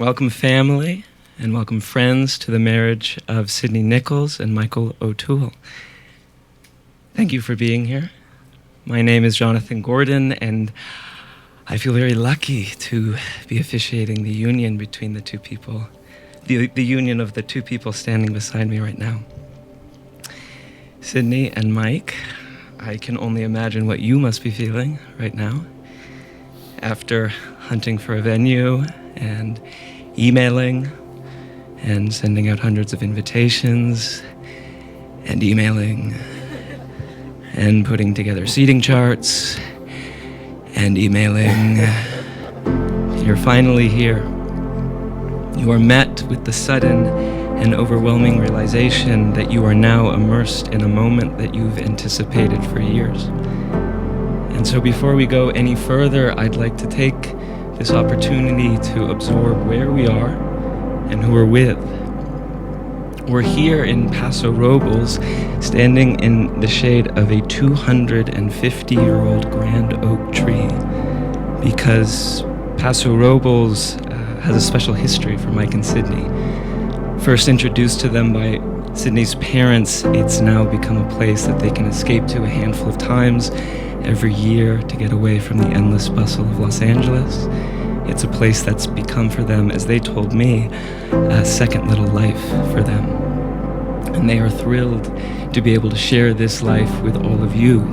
Welcome family and welcome friends to the marriage of Sydney Nichols and Michael O'Toole. Thank you for being here. My name is Jonathan Gordon and I feel very lucky to be officiating the union between the two people, the union of the two people standing beside me right now. Sydney and Mike, I can only imagine what you must be feeling right now after hunting for a venue and emailing and sending out hundreds of invitations and emailing and putting together seating charts and emailing. You're finally here. You are met with the sudden and overwhelming realization that you are now immersed in a moment that you've anticipated for years. And so before we go any further, I'd like to take this opportunity to absorb where we are and who we're with. We're here in Paso Robles, standing in the shade of a 250-year-old grand oak tree, because Paso Robles has a special history for Mike and Sydney. First introduced to them by Sydney's parents, it's now become a place that they can escape to a handful of times every year to get away from the endless bustle of Los Angeles. It's a place that's become for them, as they told me, a second little life for them. And they are thrilled to be able to share this life with all of you,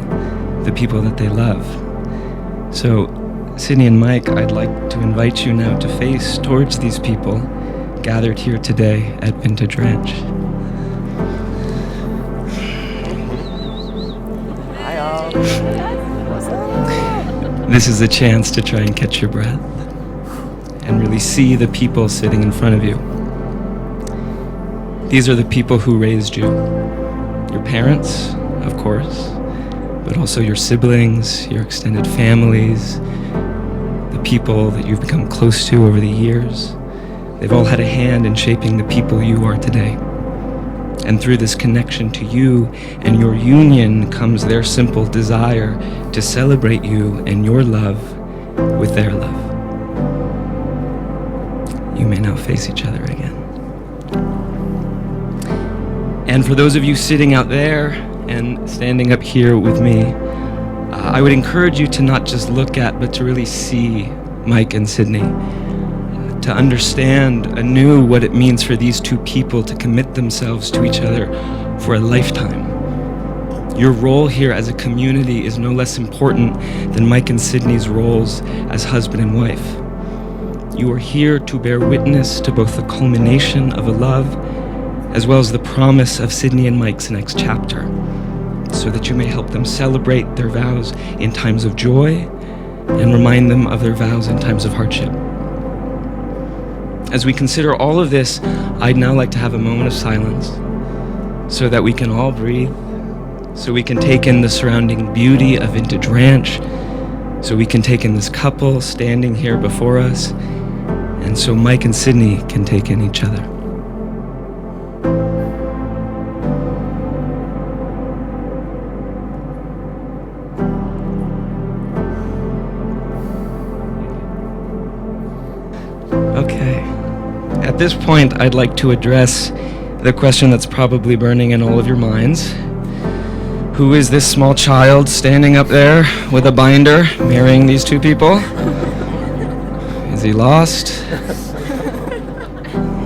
the people that they love. So, Sydney and Mike, I'd like to invite you now to face towards these people gathered here today at Vintage Ranch. Hi all. What's up? This is a chance to try and catch your breath and really see the people sitting in front of you. These are the people who raised you. Your parents, of course, but also your siblings, your extended families, the people that you've become close to over the years. They've all had a hand in shaping the people you are today. And through this connection to you and your union comes their simple desire to celebrate you and your love with their love. You may now face each other again. And for those of you sitting out there and standing up here with me, I would encourage you to not just look at, but to really see Mike and Sydney, to understand anew what it means for these two people to commit themselves to each other for a lifetime. Your role here as a community is no less important than Mike and Sydney's roles as husband and wife. You are here to bear witness to both the culmination of a love as well as the promise of Sydney and Mike's next chapter, so that you may help them celebrate their vows in times of joy and remind them of their vows in times of hardship. As we consider all of this, I'd now like to have a moment of silence so that we can all breathe, so we can take in the surrounding beauty of Vintage Ranch, so we can take in this couple standing here before us, and so Mike and Sydney can take in each other. Okay. At this point, I'd like to address the question that's probably burning in all of your minds. Who is this small child standing up there with a binder marrying these two people? Is he lost?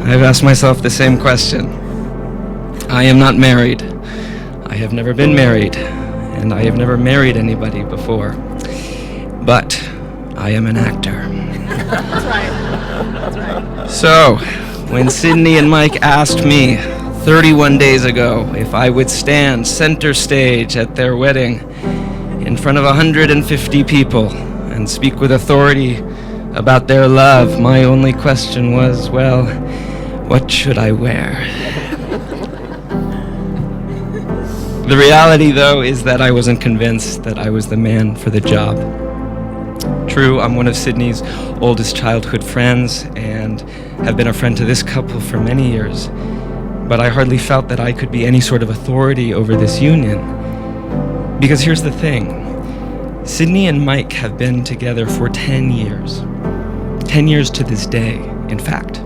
I've asked myself the same question. I am not married. I have never been married, and I have never married anybody before. But I am an actor. That's right. That's right. So, when Sydney and Mike asked me 31 days ago if I would stand center stage at their wedding in front of 150 people and speak with authority about their love, my only question was, well, what should I wear? The reality, though, is that I wasn't convinced that I was the man for the job. True, I'm one of Sydney's oldest childhood friends and have been a friend to this couple for many years, but I hardly felt that I could be any sort of authority over this union. Because here's the thing, Sydney and Mike have been together for 10 years. 10 years to this day. in fact.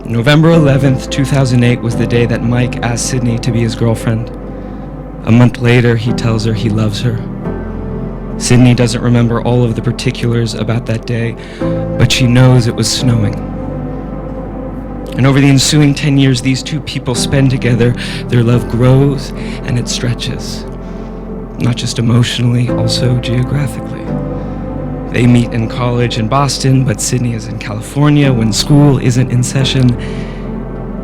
November 11th, 2008 was the day that Mike asked Sydney to be his girlfriend. A month later, he tells her he loves her. Sydney doesn't remember all of the particulars about that day, but she knows it was snowing. And over the ensuing 10 years these two people spend together, their love grows and it stretches. Not just emotionally, also geographically. They meet in college in Boston, but Sydney is in California when school isn't in session,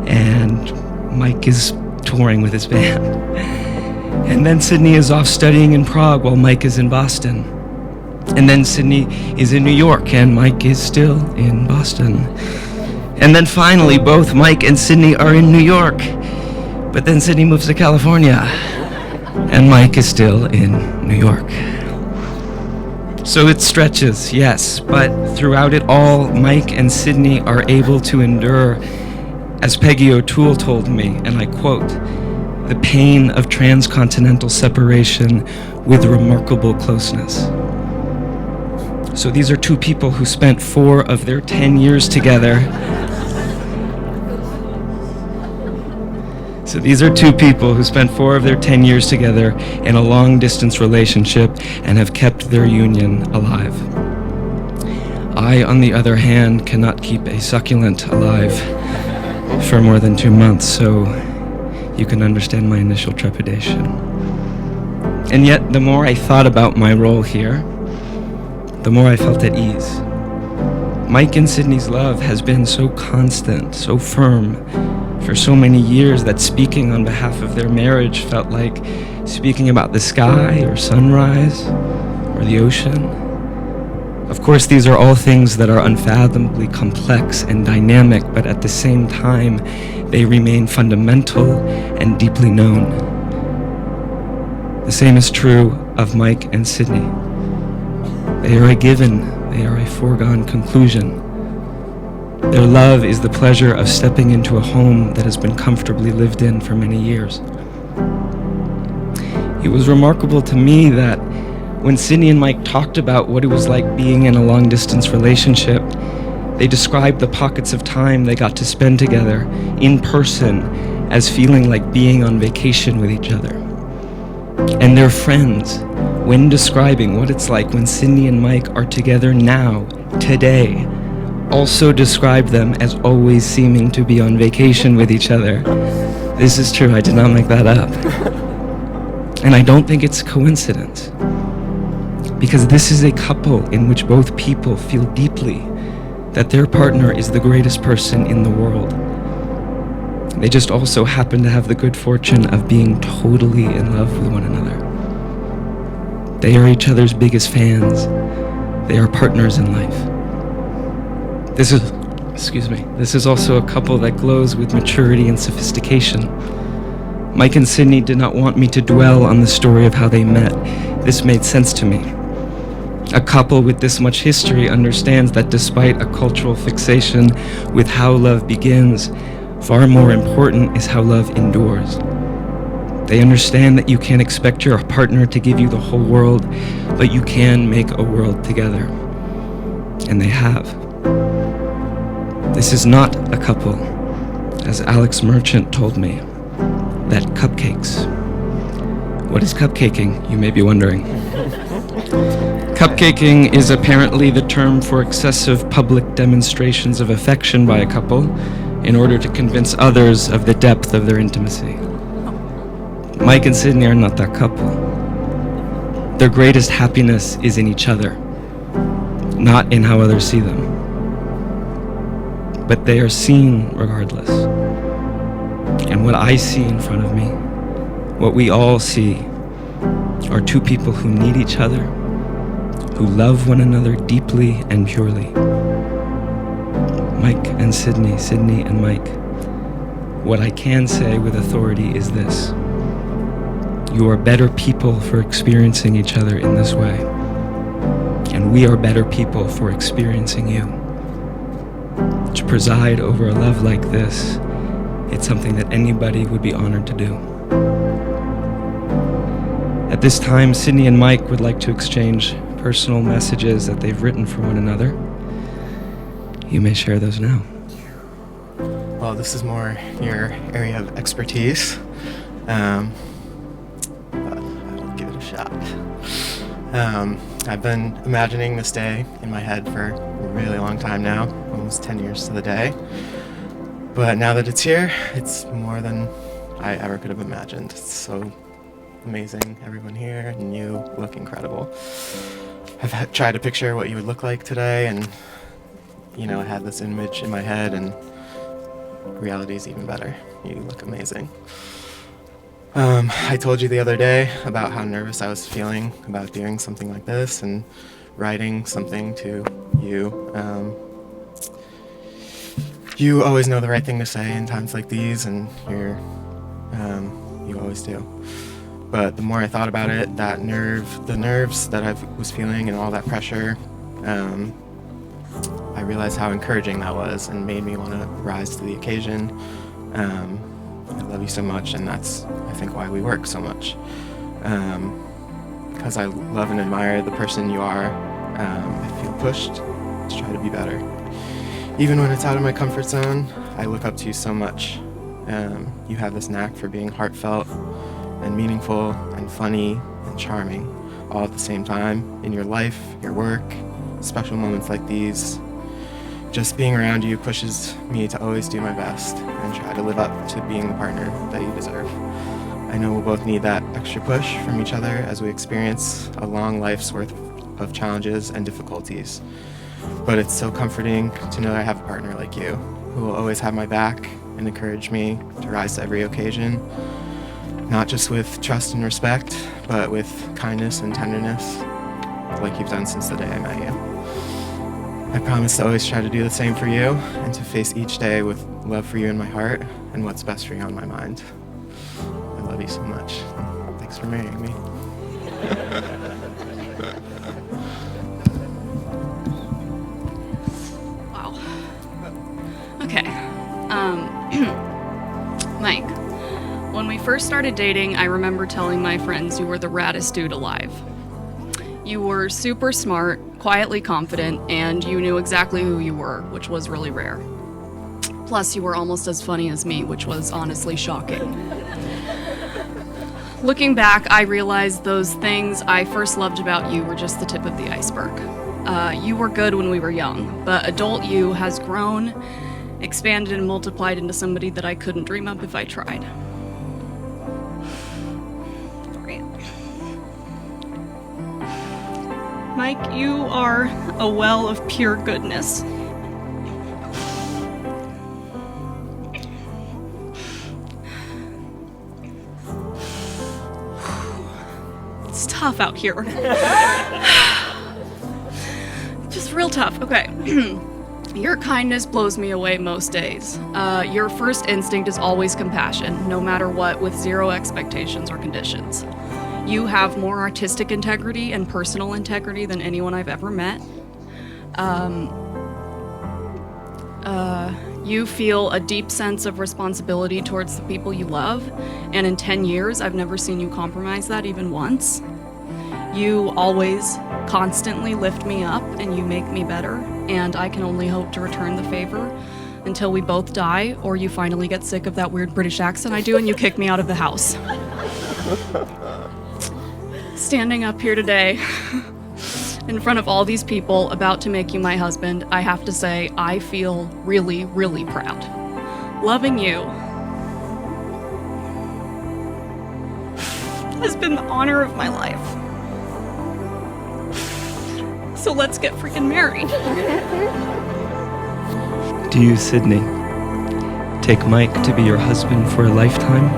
and Mike is touring with his band. And then Sydney is off studying in Prague while Mike is in Boston. And then Sydney is in New York and Mike is still in Boston. And then finally, both Mike and Sydney are in New York. But then Sydney moves to California and Mike is still in New York. So it stretches, yes, but throughout it all, Mike and Sydney are able to endure, as Peggy O'Toole told me, and I quote, the pain of transcontinental separation with remarkable closeness. So these are two people who spent 4 of their 10 years together. So these are two people who spent 4 of their 10 years together in a long-distance relationship and have kept their union alive. I, on the other hand, cannot keep a succulent alive for more than 2 months, so you can understand my initial trepidation. And yet, the more I thought about my role here, the more I felt at ease. Mike and Sydney's love has been so constant, so firm, for so many years that speaking on behalf of their marriage felt like speaking about the sky or sunrise or the ocean. Of course, these are all things that are unfathomably complex and dynamic, but at the same time, they remain fundamental and deeply known. The same is true of Mike and Sydney. They are a given, they are a foregone conclusion. Their love is the pleasure of stepping into a home that has been comfortably lived in for many years. It was remarkable to me that when Sydney and Mike talked about what it was like being in a long-distance relationship, they described the pockets of time they got to spend together in person as feeling like being on vacation with each other. And their friends, when describing what it's like when Sydney and Mike are together now, today, also describe them as always seeming to be on vacation with each other. This is true, I did not make that up. And I don't think it's a coincidence, because this is a couple in which both people feel deeply that their partner is the greatest person in the world. They just also happen to have the good fortune of being totally in love with one another. They are each other's biggest fans. They are partners in life. This is also a couple that glows with maturity and sophistication. Mike and Sydney did not want me to dwell on the story of how they met. This made sense to me. A couple with this much history understands that despite a cultural fixation with how love begins, far more important is how love endures. They understand that you can't expect your partner to give you the whole world, but you can make a world together. And they have. This is not a couple, as Alex Merchant told me, that cupcakes. What is cupcaking, you may be wondering? Cupcaking is apparently the term for excessive public demonstrations of affection by a couple in order to convince others of the depth of their intimacy. Mike and Sydney are not that couple. Their greatest happiness is in each other, not in how others see them. But they are seen regardless. And what I see in front of me, what we all see, are two people who need each other, who love one another deeply and purely. Mike and Sydney, Sydney and Mike. What I can say with authority is this: you are better people for experiencing each other in this way. And we are better people for experiencing you. To preside over a love like this, it's something that anybody would be honored to do. At this time, Sydney and Mike would like to exchange personal messages that they've written for one another. You may share those now. Well, this is more your area of expertise, but I'll give it a shot. I've been imagining this day in my head for a really long time now, almost 10 years to the day. But now that it's here, it's more than I ever could have imagined. It's so amazing, everyone here, and you look incredible. I've tried to picture what you would look like today, and I had this image in my head, and reality is even better. You look amazing. I told you the other day about how nervous I was feeling about doing something like this and writing something to you. You always know the right thing to say in times like these, and you always do. But the more I thought about it, the nerves that I was feeling and all that pressure, I realized how encouraging that was and made me want to rise to the occasion. I love you so much, and that's, I think, why we work so much. Because I love and admire the person you are. I feel pushed to try to be better. Even when it's out of my comfort zone, I look up to you so much. You have this knack for being heartfelt and meaningful and funny and charming all at the same time in your life, your work, special moments like these. Just being around you pushes me to always do my best and try to live up to being the partner that you deserve. I know we'll both need that extra push from each other as we experience a long life's worth of challenges and difficulties. But it's so comforting to know I have a partner like you who will always have my back and encourage me to rise to every occasion, not just with trust and respect, but with kindness and tenderness, like you've done since the day I met you. I promise to always try to do the same for you and to face each day with love for you in my heart and what's best for you on my mind. I love you so much. Thanks for marrying me. Wow. Okay. Mike, when we first started dating, I remember telling my friends you were the raddest dude alive. You were super smart, quietly confident, and you knew exactly who you were, which was really rare. Plus, you were almost as funny as me, which was honestly shocking. Looking back, I realized those things I first loved about you were just the tip of the iceberg. You were good when we were young, but adult you has grown, expanded, and multiplied into somebody that I couldn't dream up if I tried. Mike, you are a well of pure goodness. It's tough out here. Just real tough. Okay. Your kindness blows me away most days. Your first instinct is always compassion, no matter what, with zero expectations or conditions. You have more artistic integrity and personal integrity than anyone I've ever met. You feel a deep sense of responsibility towards the people you love, and in 10 years, I've never seen you compromise that even once. You always, constantly lift me up, and you make me better, and I can only hope to return the favor until we both die, or you finally get sick of that weird British accent I do and you kick me out of the house. Standing up here today in front of all these people about to make you my husband, I have to say I feel really, really proud. Loving you has been the honor of my life. So let's get freaking married. Do you, Sydney, take Mike to be your husband for a lifetime,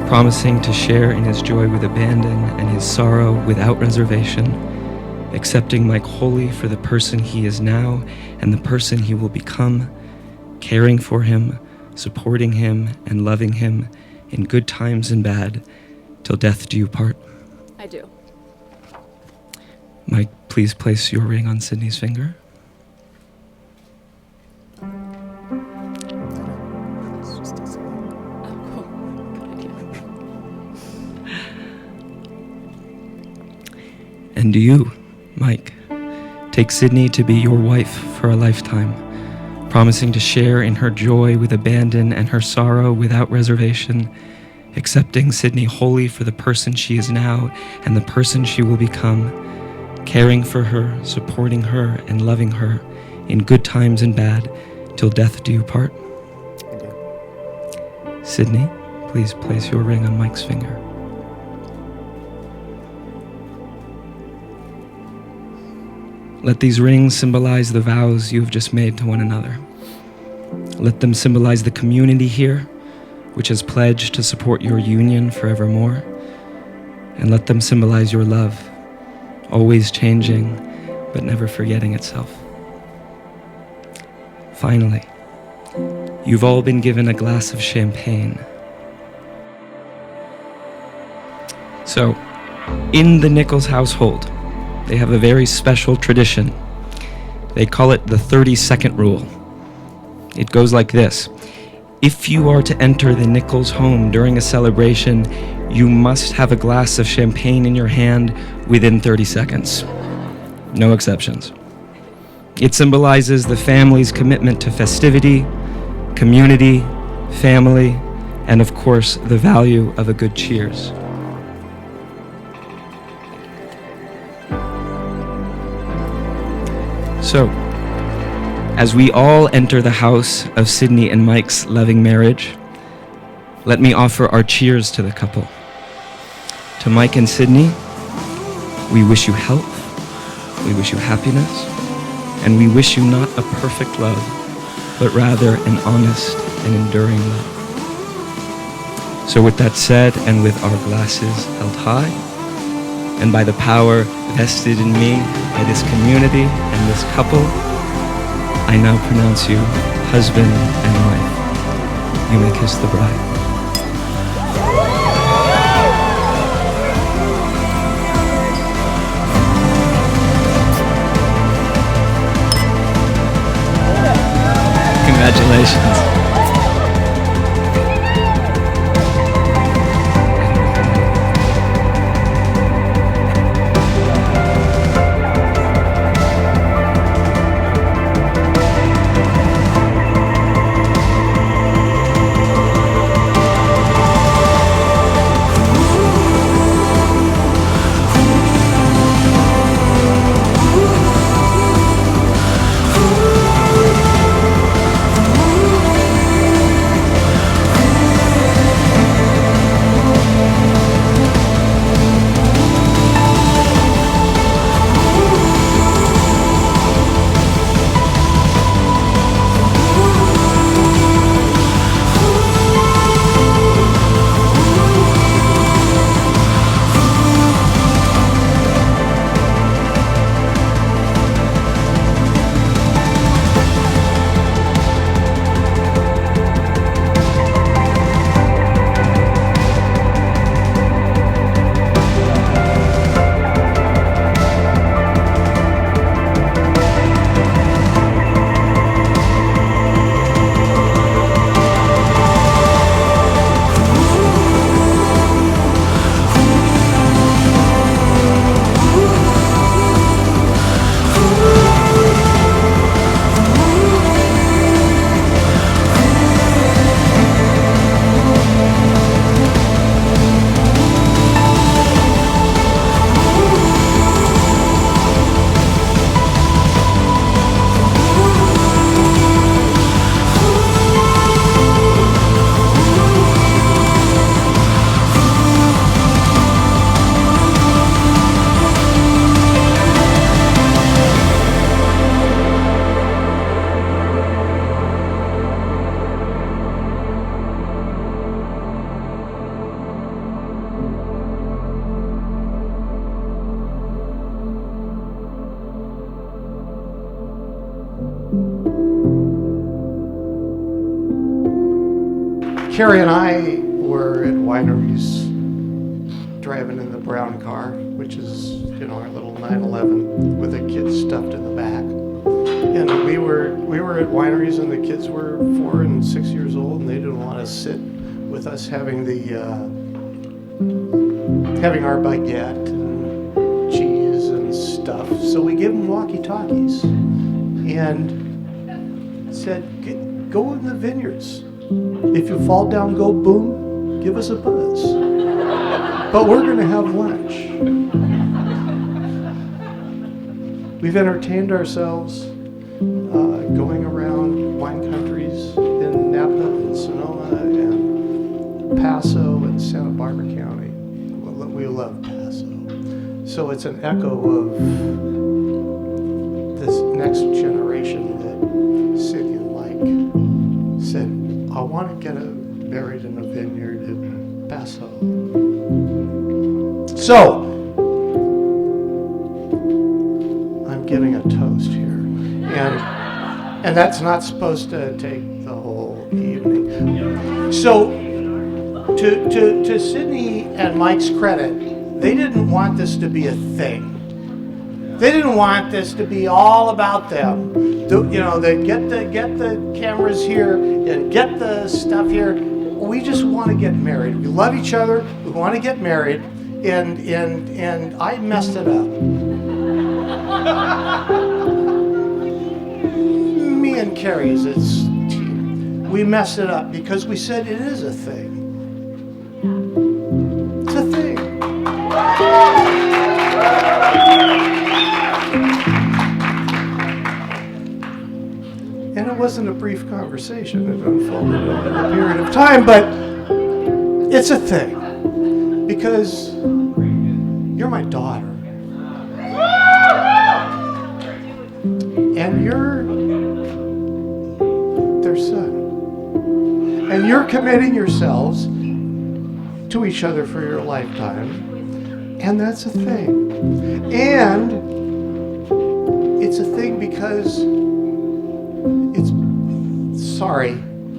promising to share in his joy with abandon and his sorrow without reservation, accepting Mike wholly for the person he is now and the person he will become, caring for him, supporting him, and loving him in good times and bad, till death do you part? I do. Mike, please place your ring on Sydney's finger. And do you, Mike, Take Sydney to be your wife for a lifetime, promising to share in her joy with abandon and her sorrow without reservation, accepting Sydney wholly for the person she is now and the person she will become, caring for her, supporting her, and loving her in good times and bad, till death do you part. I do. Sydney, please place your ring on Mike's finger. Let these rings symbolize the vows you have just made to one another. Let them symbolize the community here, which has pledged to support your union forevermore. And let them symbolize your love, always changing, but never forgetting itself. Finally, you've all been given a glass of champagne. So, in the Nichols household, they have a very special tradition. They call it the 30-second rule. It goes like this. If you are to enter the Nichols home during a celebration, you must have a glass of champagne in your hand within 30 seconds. No exceptions. It symbolizes the family's commitment to festivity, community, family, and of course, the value of a good cheers. So, as we all enter the house of Sydney and Mike's loving marriage, let me offer our cheers to the couple. To Mike and Sydney, we wish you health, we wish you happiness, and we wish you not a perfect love, but rather an honest and enduring love. So with that said, and with our glasses held high, and by the power vested in me by this community and this couple, I now pronounce you husband and wife. You may kiss the bride. Congratulations. Carrie and I were at Wineries driving in the brown car, which is, our little 911 with the kids stuffed in the back. And we were at Wineries and the kids were 4 and 6 years old and they didn't want to sit with us having our baguette and cheese and stuff stuff, so we gave them walkie-talkies and said, go in the vineyards. If you fall down, go boom, give us a buzz. But we're going to have lunch. We've entertained ourselves going around wine countries in Napa and Sonoma and Paso and Santa Barbara County. We love Paso. So it's an echo of this next generation that Sydney and Mike said, I want to get married in a vineyard in Paso. So, I'm giving a toast here. And that's not supposed to take the whole evening. So, to Sydney and Mike's credit, they didn't want this to be a thing. They didn't want this to be all about them. They get the cameras here and get the stuff here. We just want to get married. We love each other. We want to get married. And I messed it up. Me and Carrie's team. We messed it up because we said it is a thing. It's a thing. And it wasn't a brief conversation. It unfolded over a period of time, but it's a thing. Because you're my daughter. And you're their son. And you're committing yourselves to each other for your lifetime. And that's a thing. And it's a thing because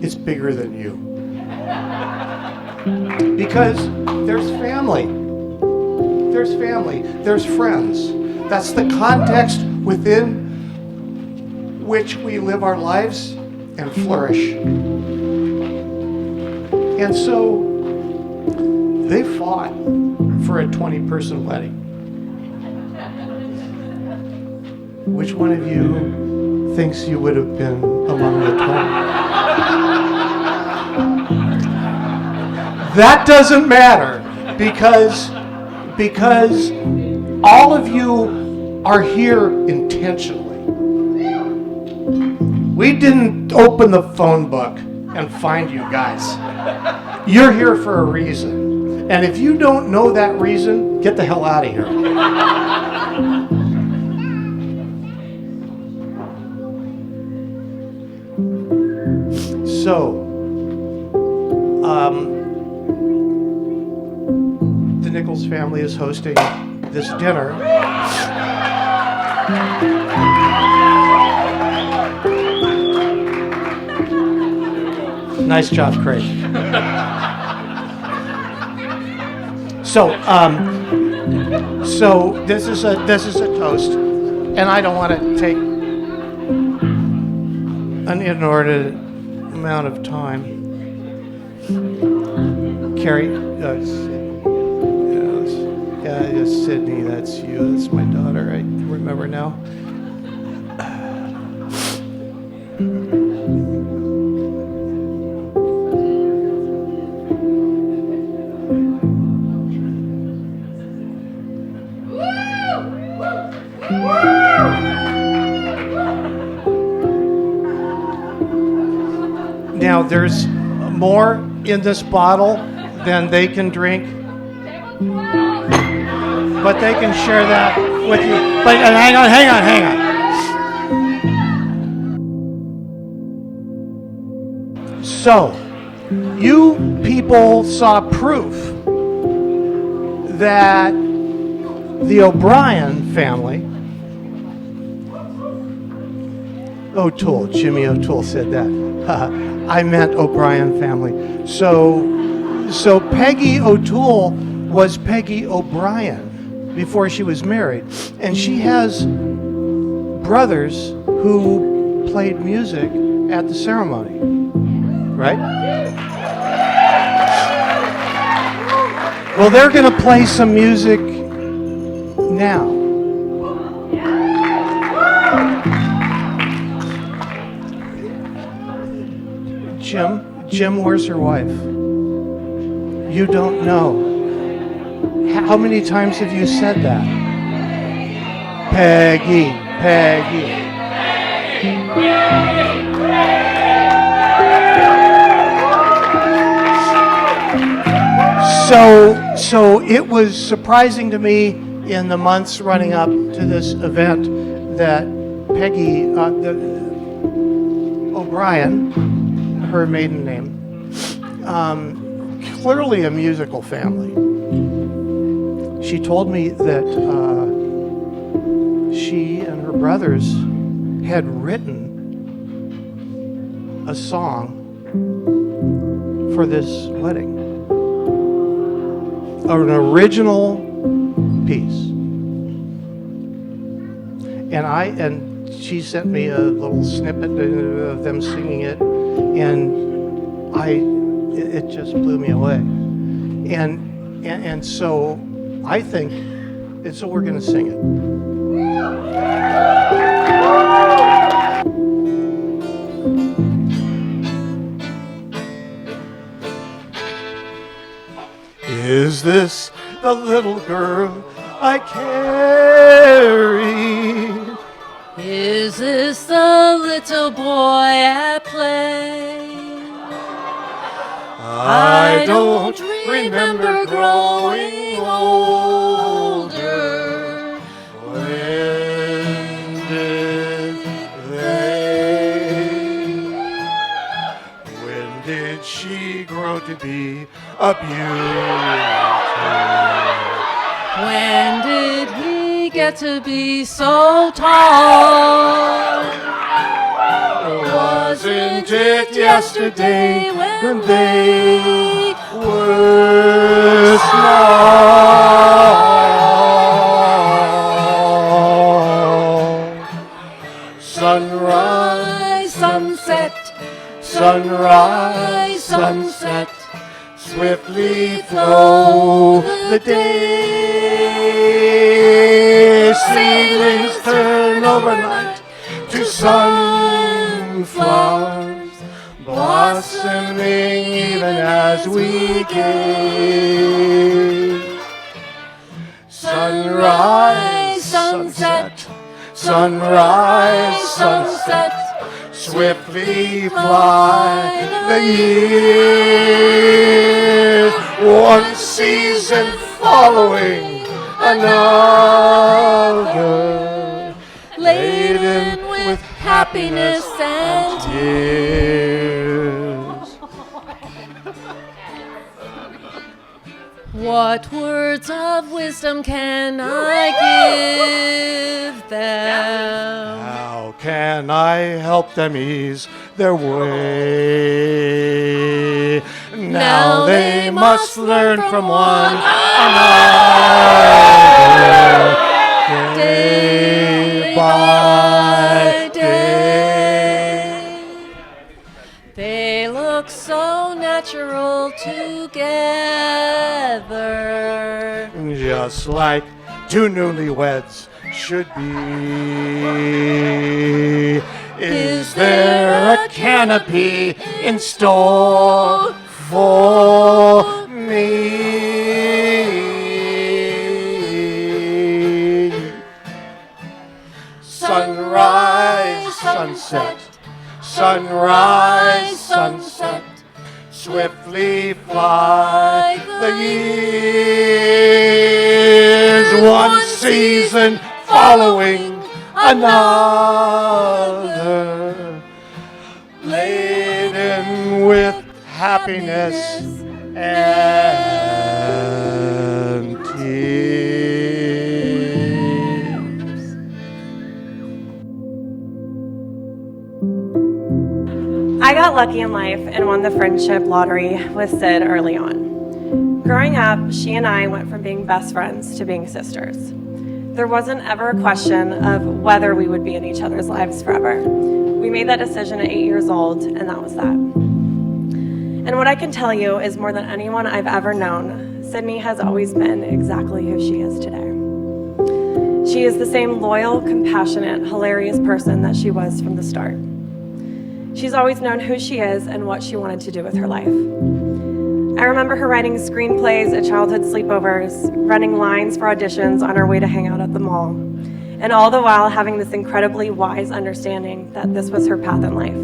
it's bigger than you. Because there's family. There's family. There's friends. That's the context within which we live our lives and flourish. And so they fought for a 20-person wedding. Which one of you thinks you would have been among the 20? That doesn't matter because all of you are here intentionally. We didn't open the phone book and find you guys. You're here for a reason. And if you don't know that reason, get the hell out of here. So, the Nichols family is hosting this dinner. Nice job, Craig. So this is a toast, and I don't want to take an inordinate amount of time. Carrie, Sydney, that's you. That's my daughter. I remember now. Now, there's more in this bottle than they can drink, but they can share that with you. But hang on. So, you people saw proof that the O'Brien family, Jimmy O'Toole said that. I meant O'Brien family. So Peggy O'Toole was Peggy O'Brien before she was married. And she has brothers who played music at the ceremony. Right? Well, they're going to play some music now. Jim, where's your wife? You don't know. How many times have you said that? Peggy. So it was surprising to me in the months running up to this event that Peggy O'Brien, her maiden name, clearly a musical family. She told me that she and her brothers had written a song for this wedding. An original piece. And she sent me a little snippet of them singing it, and it just blew me away. And so I think, and so we're going to sing it. Is this the little girl I carry? Is this the little boy at play? I don't remember growing older. When did When did she grow to be a beauty? When did he get to be so tall? Wasn't it yesterday when they were small? Sunrise, sunset, sunrise, sunset, swiftly flow the days. Seedlings turn overnight to sunflowers, blossoming even as we gaze. Sunrise, sunset, sunrise, sunset, swiftly fly the years, one season following another, laden with happiness and tears. What words of wisdom can I give them? How can I help them ease their way? Now they must learn from one another, day by day. They look so natural together. Just like two newlyweds should be. Is there a canopy in store for me? Sunrise, sunset, sunrise, sunset, swiftly fly the years, one season following another, laden with happiness and tears. I got lucky in life and won the friendship lottery with Sid early on. Growing up, she and I went from being best friends to being sisters. There wasn't ever a question of whether we would be in each other's lives forever. We made that decision at 8 years old, and that was that. And what I can tell you is more than anyone I've ever known, Sydney has always been exactly who she is today. She is the same loyal, compassionate, hilarious person that she was from the start. She's always known who she is and what she wanted to do with her life. I remember her writing screenplays at childhood sleepovers, running lines for auditions on her way to hang out at the mall, and all the while having this incredibly wise understanding that this was her path in life.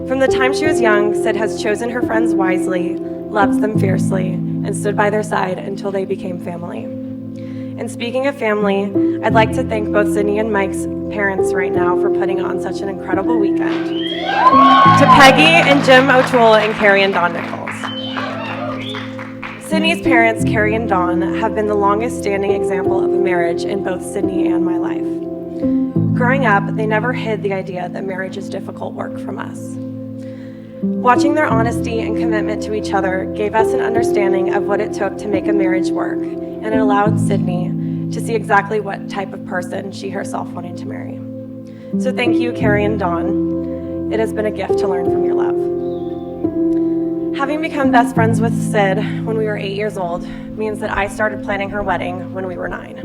From the time she was young, Sid has chosen her friends wisely, loves them fiercely, and stood by their side until they became family. And speaking of family, I'd like to thank both Sydney and Mike's parents right now for putting on such an incredible weekend. To Peggy and Jim O'Toole and Carrie and Dawn Nichols. Sydney's parents, Carrie and Dawn, have been the longest standing example of a marriage in both Sydney and my life. Growing up, they never hid the idea that marriage is difficult work from us. Watching their honesty and commitment to each other gave us an understanding of what it took to make a marriage work, and it allowed Sydney to see exactly what type of person she herself wanted to marry. So thank you, Carrie and Dawn. It has been a gift to learn from your love. Having become best friends with Sid when we were 8 years old means that I started planning her wedding when we were 9.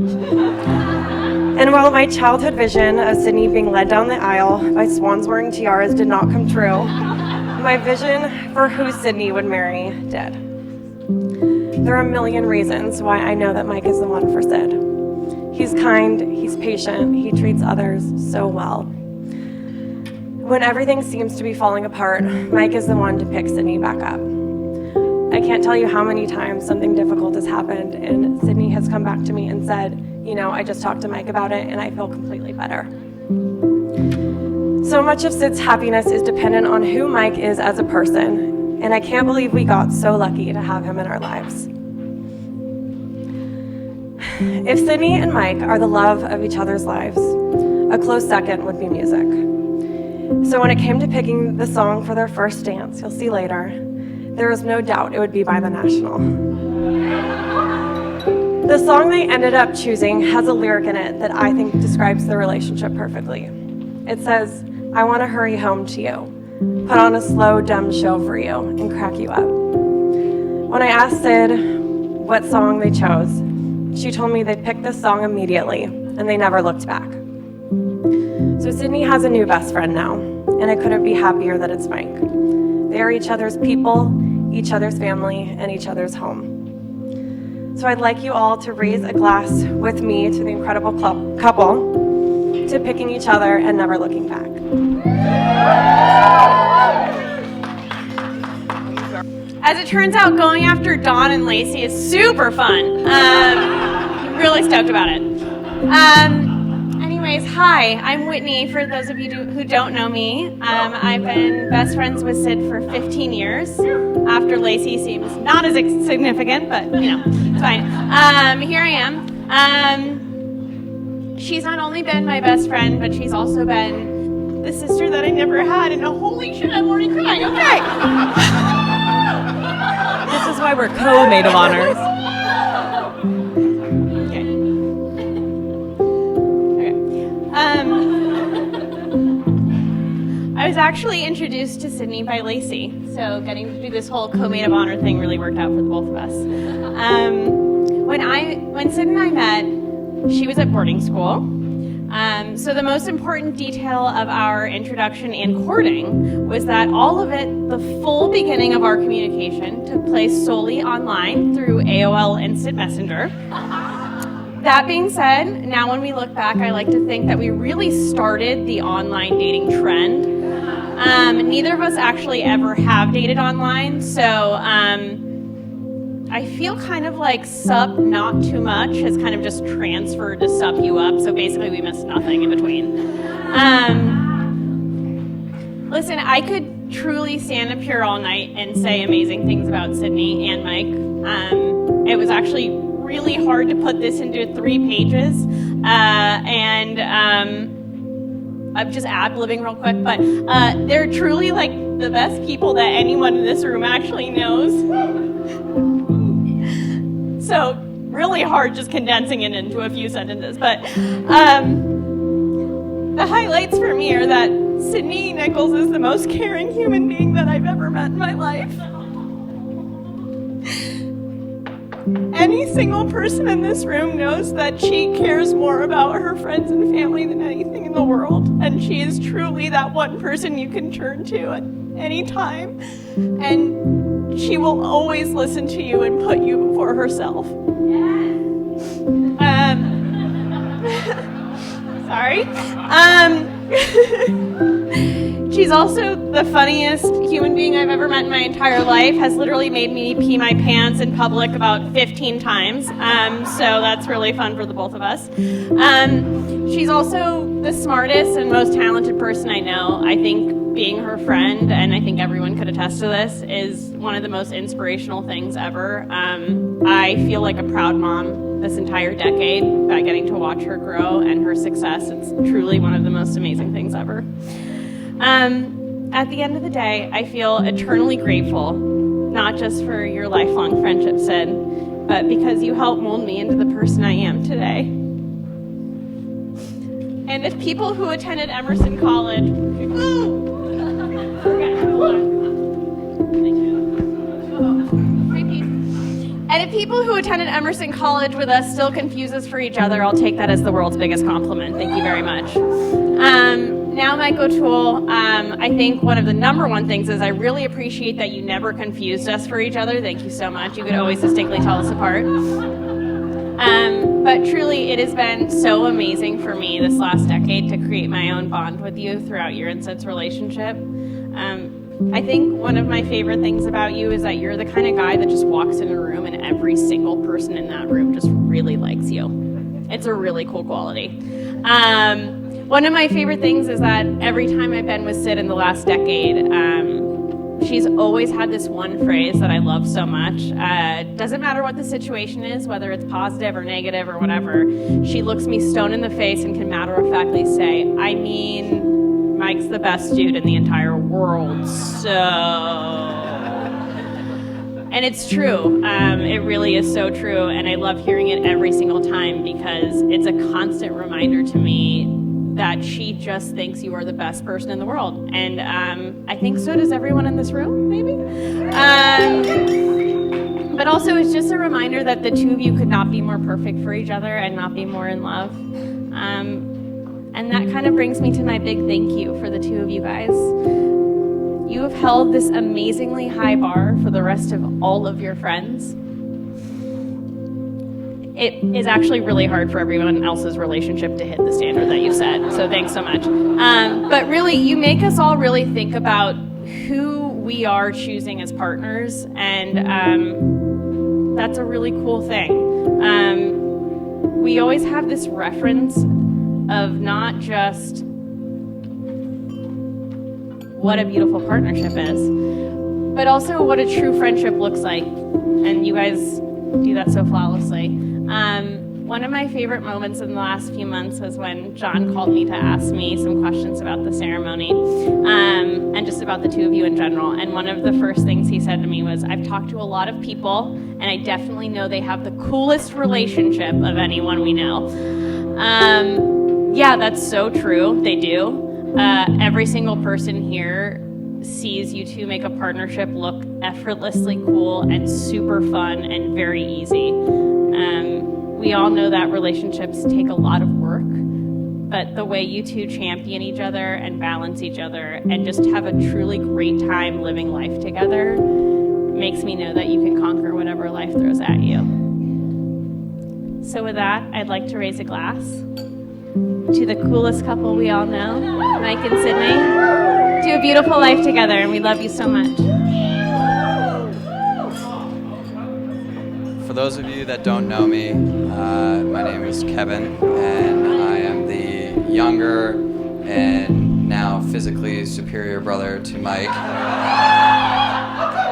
And while my childhood vision of Sydney being led down the aisle by swans wearing tiaras did not come true, my vision for who Sydney would marry did. There are a million reasons why I know that Mike is the one for Sid. He's kind, he's patient, he treats others so well. When everything seems to be falling apart, Mike is the one to pick Sydney back up. I can't tell you how many times something difficult has happened and Sydney has come back to me and said, you know, I just talked to Mike about it and I feel completely better. So much of Sid's happiness is dependent on who Mike is as a person, and I can't believe we got so lucky to have him in our lives. If Sydney and Mike are the love of each other's lives, a close second would be music. So when it came to picking the song for their first dance, you'll see later, there was no doubt it would be by The National. The song they ended up choosing has a lyric in it that I think describes the relationship perfectly. It says, I want to hurry home to you, put on a slow, dumb show for you, and crack you up. When I asked Sid what song they chose, she told me they picked this song immediately, and they never looked back. So Sydney has a new best friend now, and I couldn't be happier that it's Mike. They are each other's people, each other's family, and each other's home. So I'd like you all to raise a glass with me to the incredible couple, to picking each other and never looking back. As it turns out, going after Dawn and Lacey is super fun. Really stoked about it. Anyways, hi, I'm Whitney. For those of you who don't know me, I've been best friends with Sid for 15 years. After Lacey seems not as significant, but you know, it's fine. Here I am. She's not only been my best friend, but she's also been the sister that I never had. And holy shit, I'm already crying. Okay. This is why we're co-maid of honors. Okay. I was actually introduced to Sydney by Lacey, so getting to do this whole co-maid of honor thing really worked out for the both of us. When Sid and I met, she was at boarding school. So the most important detail of our introduction and courting was that all of it, the full beginning of our communication, took place solely online through AOL Instant Messenger. That being said, now when we look back, I like to think that we really started the online dating trend. Neither of us actually ever have dated online, so I feel kind of like sup not too much has kind of just transferred to sup you up, so basically we missed nothing in between. Listen, I could truly stand up here all night and say amazing things about Sydney and Mike. It was actually really hard to put this into 3 pages, and I'm just ad-libbing real quick, but they're truly like the best people that anyone in this room actually knows. So really hard just condensing it into a few sentences, but the highlights for me are that Sydney Nichols is the most caring human being that I've ever met in my life. any single person in this room knows that she cares more about her friends and family than anything in the world. And she is truly that one person you can turn to at any time. And she will always listen to you and put you before herself. Sorry. She's also the funniest human being I've ever met in my entire life, has literally made me pee my pants in public about 15 times. So that's really fun for the both of us. She's also the smartest and most talented person I know. I think being her friend, and I think everyone could attest to this, is one of the most inspirational things ever. I feel like a proud mom this entire decade by getting to watch her grow and her success. It's truly one of the most amazing things ever. At the end of the day, I feel eternally grateful, not just for your lifelong friendship, Sid, but because you helped mold me into the person I am today. And if people who attended Emerson College, And if people who attended Emerson College with us still confuse us for each other, I'll take that as the world's biggest compliment. Thank you very much. Now, Mike O'Toole, I think one of the number one things is I really appreciate that you never confused us for each other. Thank you so much. You could always distinctly tell us apart. But truly, it has been so amazing for me this last decade to create my own bond with you throughout your and Sid's relationship. I think one of my favorite things about you is that you're the kind of guy that just walks in a room and every single person in that room just really likes you. It's a really cool quality. One of my favorite things is that every time I've been with Sid in the last decade, she's always had this one phrase that I love so much. Doesn't matter what the situation is, whether it's positive or negative or whatever, she looks me stone in the face and can matter-of-factly say, I mean, Mike's the best dude in the entire world, so... And it's true. It really is so true, and I love hearing it every single time because it's a constant reminder to me that she just thinks you are the best person in the world. And I think so does everyone in this room, maybe? But also it's just a reminder that the two of you could not be more perfect for each other and not be more in love. And that kind of brings me to my big thank you for the two of you guys. You have held this amazingly high bar for the rest of all of your friends. It is actually really hard for everyone else's relationship to hit the standard that you set, so thanks so much. But really, you make us all really think about who we are choosing as partners, and that's a really cool thing. We always have this reference of not just what a beautiful partnership is, but also what a true friendship looks like, and you guys do that so flawlessly. One of my favorite moments in the last few months was when John called me to ask me some questions about the ceremony and just about the two of you in general. And one of the first things he said to me was, I've talked to a lot of people, and I definitely know they have the coolest relationship of anyone we know. Yeah, that's so true. They do. Every single person here sees you two make a partnership look effortlessly cool and super fun and very easy. We all know that relationships take a lot of work, but the way you two champion each other and balance each other and just have a truly great time living life together makes me know that you can conquer whatever life throws at you. So with that, I'd like to raise a glass to the coolest couple we all know, Mike and Sydney, to a beautiful life together, and we love you so much. For those of you that don't know me, my name is Kevin, and I am the younger and now physically superior brother to Mike,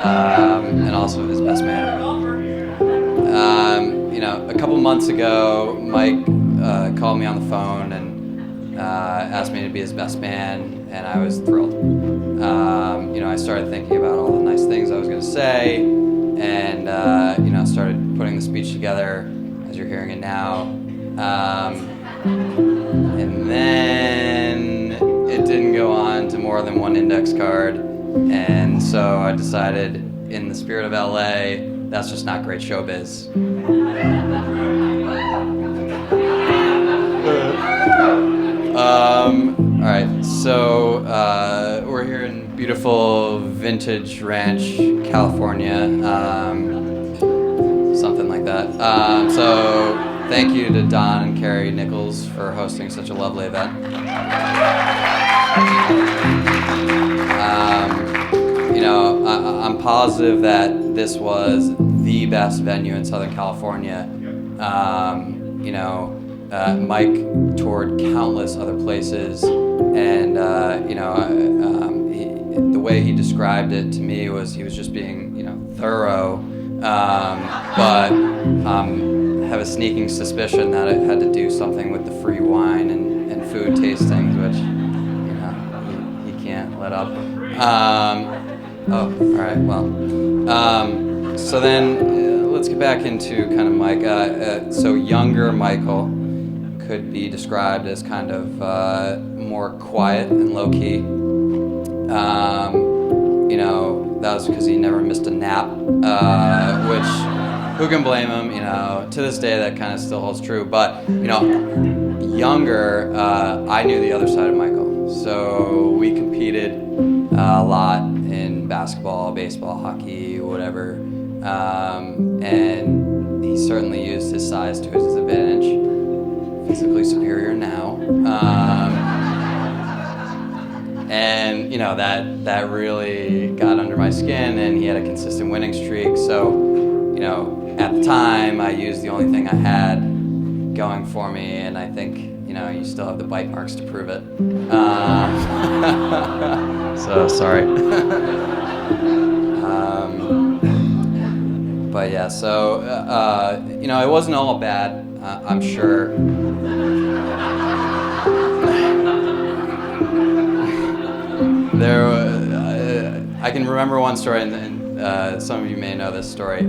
and also his best man. A couple months ago, Mike called me on the phone and asked me to be his best man, and I was thrilled. I started thinking about all the nice things I was going to say, and started putting the speech together as you're hearing it now. And then it didn't go on to more than one index card, and so I decided in the spirit of LA, that's just not great showbiz. All right, so we're here in beautiful Vintage Ranch, California, something like that. So thank you to Don and Carrie Nichols for hosting such a lovely event. I'm positive that this was the best venue in Southern California. Mike toured countless other places, and the way he described it to me was he was just being, thorough, but have a sneaking suspicion that it had to do something with the free wine and food tastings, which he can't let up. All right, well, so then let's get back into kind of Mike. So younger Michael could be described as kind of more quiet and low-key. That was because he never missed a nap, which, who can blame him? To this day that kind of still holds true. But, younger, I knew the other side of Michael. So we competed a lot in basketball, baseball, hockey, whatever. And he certainly used his size to his advantage. Physically superior now. And that really got under my skin, and he had a consistent winning streak. So, at the time, I used the only thing I had going for me, and I think, you still have the bite marks to prove it. So, sorry. But yeah, so, it wasn't all bad, I'm sure. I can remember one story, and some of you may know this story.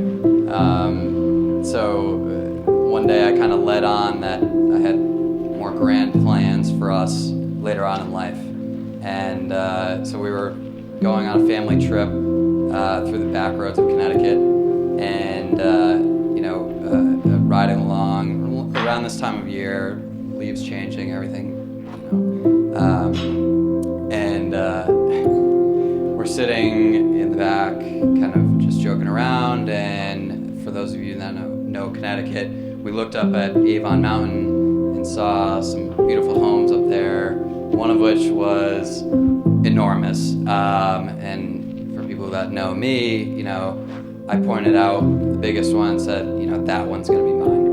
So one day I kind of led on that I had more grand plans for us later on in life. And so we were going on a family trip through the back roads of Connecticut, and riding along around this time of year, leaves changing, everything, we're sitting in the back, kind of just joking around, and for those of you that know Connecticut, we looked up at Avon Mountain and saw some beautiful homes up there, one of which was enormous. And for people that know me, I pointed out the biggest one and said, that one's gonna be mine.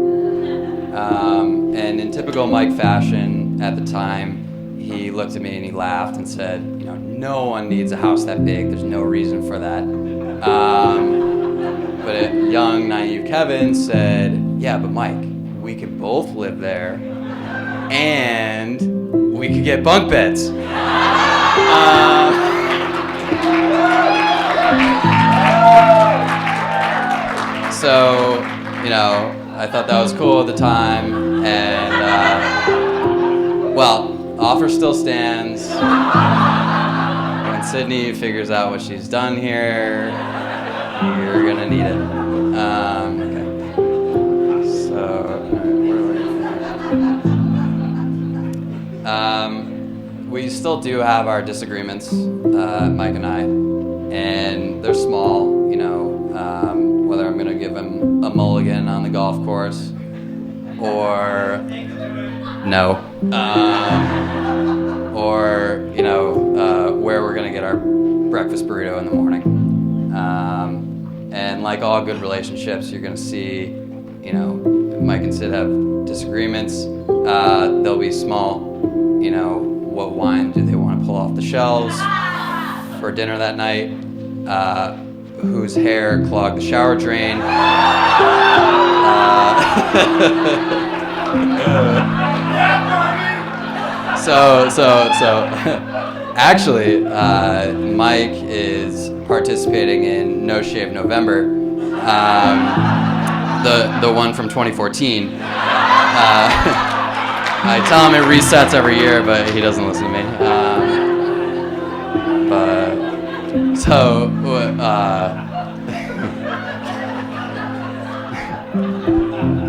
And in typical Mike fashion at the time, he looked at me and he laughed and said, no one needs a house that big. There's no reason for that. But young, naive Kevin said, yeah, but Mike, we could both live there and we could get bunk beds. So, I thought that was cool at the time, and, offer still stands. When Sydney figures out what she's done here, you're gonna need it. Okay. So, we still do have our disagreements, Mike and I, and they're small, whether I'm gonna give him a mulligan on the golf course or no. Or, where we're gonna get our breakfast burrito in the morning. And like all good relationships, you're gonna see, Mike and Sid have disagreements. They'll be small, what wine do they want to pull off the shelves for dinner that night? Whose hair clogged the shower drain? So actually, Mike is participating in No Shave November, the one from 2014. I tell him it resets every year, but he doesn't listen to me.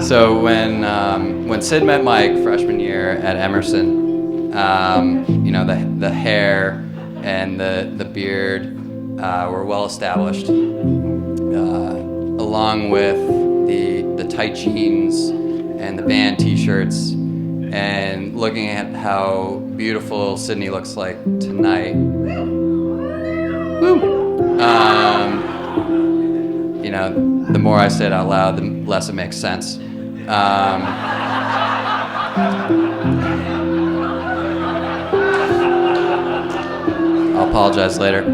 So when Sid met Mike freshman year at Emerson, you know, the hair and the beard were well established, along with the tight jeans and the band T-shirts, and looking at how beautiful Sydney looks like tonight. Woo! You know, the more I say it out loud, the less it makes sense. I'll apologize later.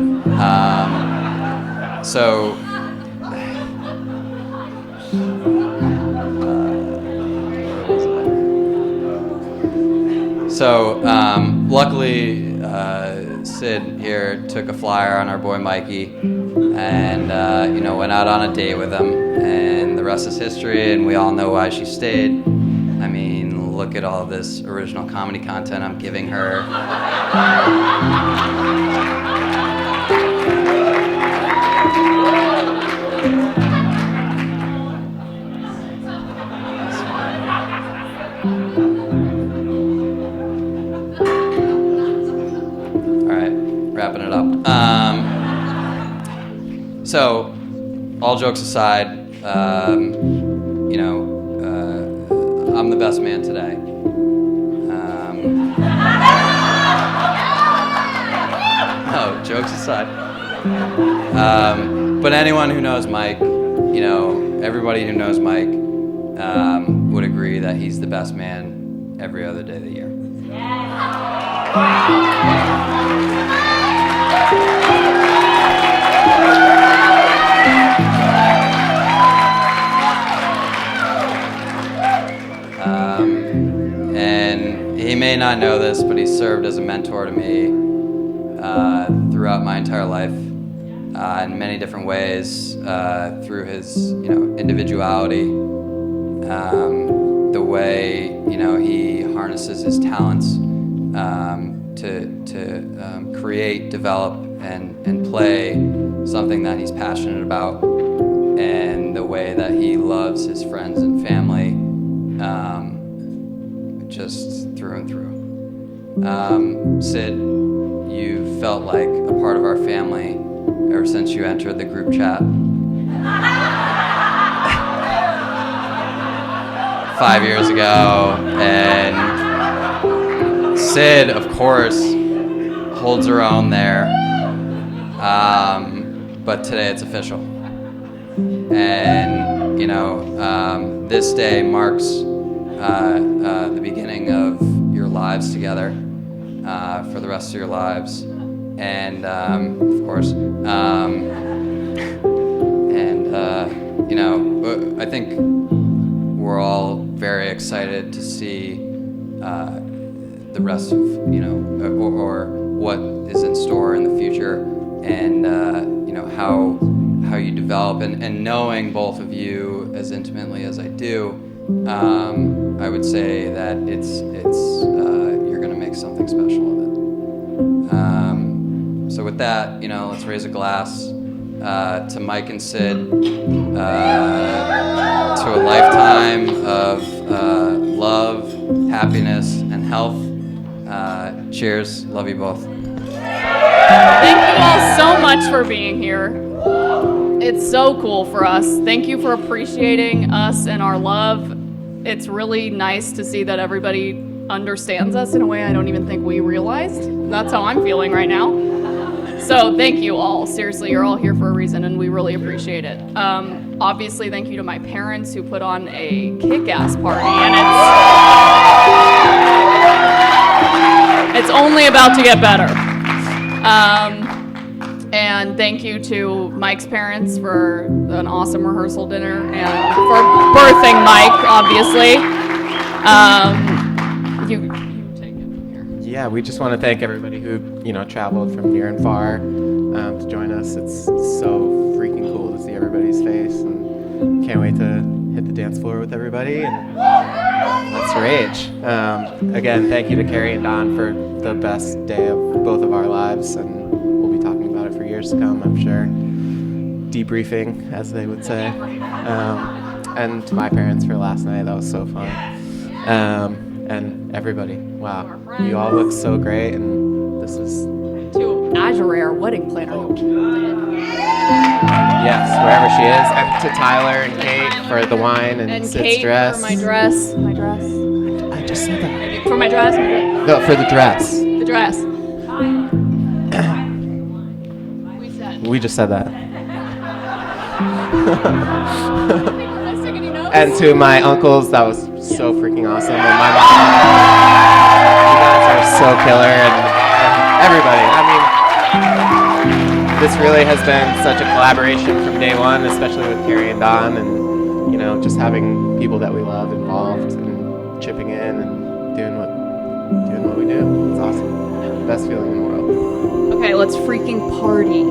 Luckily, Sid here took a flyer on our boy Mikey, and you know, went out on a date with him, and the rest is history. And we all know why she stayed. I mean, look at all of this original comedy content I'm giving her. Wrapping it up. So, all jokes aside, you know, I'm the best man today. No, jokes aside. But anyone who knows Mike, you know, everybody who knows Mike would agree that he's the best man every other day of the year. And he may not know this, but he served as a mentor to me throughout my entire life in many different ways, through his, you know, individuality, the way, you know, he harnesses his talents to create, develop, and play something that he's passionate about, and the way that he loves his friends and family, just through and through. Sid, you felt like a part of our family ever since you entered the group chat 5 years ago, and Sid, of course, holds her own there, but today it's official. And, you know, this day marks the beginning of your lives together for the rest of your lives. And, of course, you know, I think we're all very excited to see the rest of, you know, or what is in store in the future, and you know, how you develop, and knowing both of you as intimately as I do, I would say that it's you're gonna make something special of it. So with that, you know, let's raise a glass to Mike and Sid, to a lifetime of love, happiness, and health. Cheers. Love you both. Thank you all so much for being here. It's so cool for us. Thank you for appreciating us and our love. It's really nice to see that everybody understands us in a way I don't even think we realized. That's how I'm feeling right now. So thank you all. Seriously, you're all here for a reason, and we really appreciate it. Obviously, thank you to my parents who put on a kick-ass party, and it's only about to get better. And thank you to Mike's parents for an awesome rehearsal dinner, and for birthing Mike, obviously. You take it from here. Yeah, we just want to thank everybody who, you know, traveled from near and far to join us. It's so freaking cool to see everybody's face, and can't wait to hit the dance floor with everybody, and let's rage. Again, thank you to Carrie and Don for the best day of both of our lives, and we'll be talking about it for years to come, I'm sure. Debriefing, as they would say. and to my parents for last night. That was so fun. And everybody, wow, you all look so great, and this is To Azure, our wedding planner. yes, wherever she is, and to Tyler and Kate for the wine and, And Sid's Kate dress. for my dress. My dress. I just said that. For my dress. No, for the dress. The dress. We said. We just said that. Am I taking any notes? And to my uncles, that was so freaking awesome. And my mom, you guys are so killer, and everybody. I mean, this really has been such a collaboration from day one, especially with Carrie and Don, and you know, just having people that we love involved and chipping in and doing what we do. It's awesome. Best feeling in the world. Okay, let's freaking party.